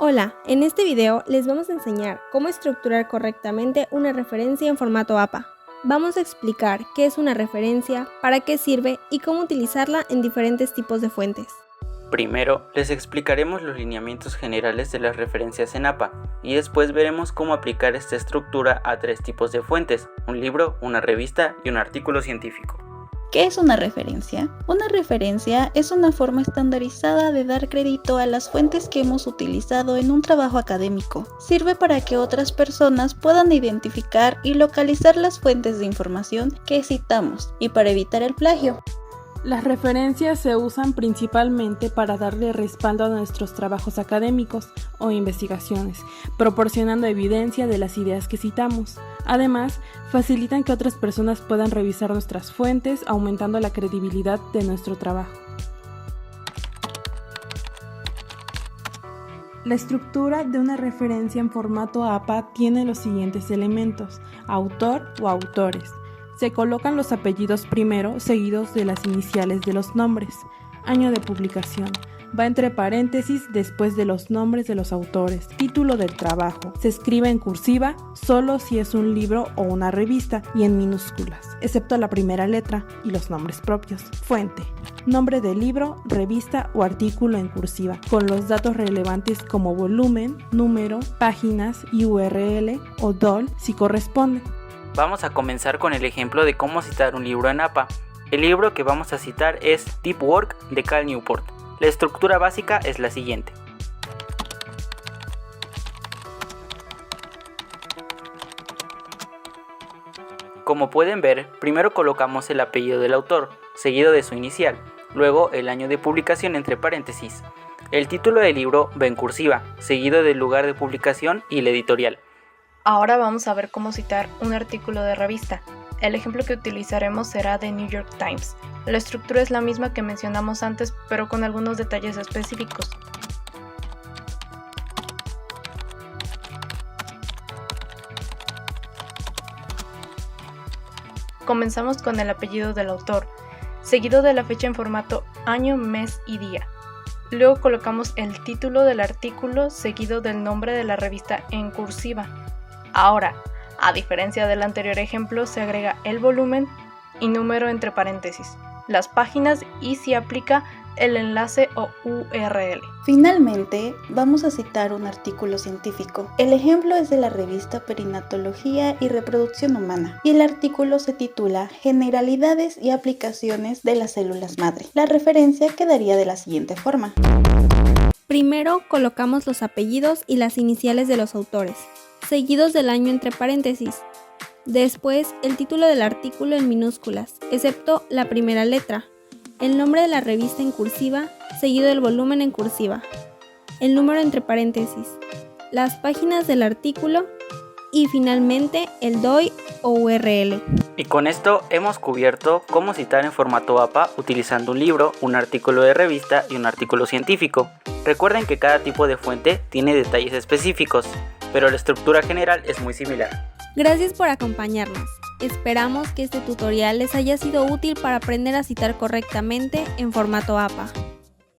Hola, en este video les vamos a enseñar cómo estructurar correctamente una referencia en formato APA. Vamos a explicar qué es una referencia, para qué sirve y cómo utilizarla en diferentes tipos de fuentes. Primero, les explicaremos los lineamientos generales de las referencias en APA y después veremos cómo aplicar esta estructura a tres tipos de fuentes: un libro, una revista y un artículo científico. ¿Qué es una referencia? Una referencia es una forma estandarizada de dar crédito a las fuentes que hemos utilizado en un trabajo académico. Sirve para que otras personas puedan identificar y localizar las fuentes de información que citamos y para evitar el plagio. Las referencias se usan principalmente para darle respaldo a nuestros trabajos académicos o investigaciones, proporcionando evidencia de las ideas que citamos. Además, facilitan que otras personas puedan revisar nuestras fuentes, aumentando la credibilidad de nuestro trabajo. La estructura de una referencia en formato APA tiene los siguientes elementos: autor o autores. Se colocan los apellidos primero, seguidos de las iniciales de los nombres. Año de publicación. Va entre paréntesis después de los nombres de los autores. Título del trabajo. Se escribe en cursiva solo si es un libro o una revista y en minúsculas, excepto la primera letra y los nombres propios. Fuente. Nombre del libro, revista o artículo en cursiva, con los datos relevantes como volumen, número, páginas y URL o DOL si corresponde. Vamos a comenzar con el ejemplo de cómo citar un libro en APA. El libro que vamos a citar es Deep Work de Cal Newport. La estructura básica es la siguiente. Como pueden ver, primero colocamos el apellido del autor, seguido de su inicial, luego el año de publicación entre paréntesis. El título del libro va en cursiva, seguido del lugar de publicación y la editorial. Ahora vamos a ver cómo citar un artículo de revista. El ejemplo que utilizaremos será de New York Times. La estructura es la misma que mencionamos antes, pero con algunos detalles específicos. Comenzamos con el apellido del autor, seguido de la fecha en formato año, mes y día. Luego colocamos el título del artículo, seguido del nombre de la revista en cursiva. Ahora, a diferencia del anterior ejemplo, se agrega el volumen y número entre paréntesis, las páginas y si aplica el enlace o URL. Finalmente, vamos a citar un artículo científico. El ejemplo es de la revista Perinatología y Reproducción Humana y el artículo se titula Generalidades y aplicaciones de las células madre. La referencia quedaría de la siguiente forma. Primero colocamos los apellidos y las iniciales de los autores, seguidos del año entre paréntesis. Después, el título del artículo en minúsculas, excepto la primera letra. El nombre de la revista en cursiva, seguido del volumen en cursiva. El número entre paréntesis. Las páginas del artículo y finalmente el DOI o URL. Y con esto hemos cubierto cómo citar en formato APA utilizando un libro, un artículo de revista y un artículo científico. Recuerden que cada tipo de fuente tiene detalles específicos, pero la estructura general es muy similar. Gracias por acompañarnos. Esperamos que este tutorial les haya sido útil para aprender a citar correctamente en formato APA.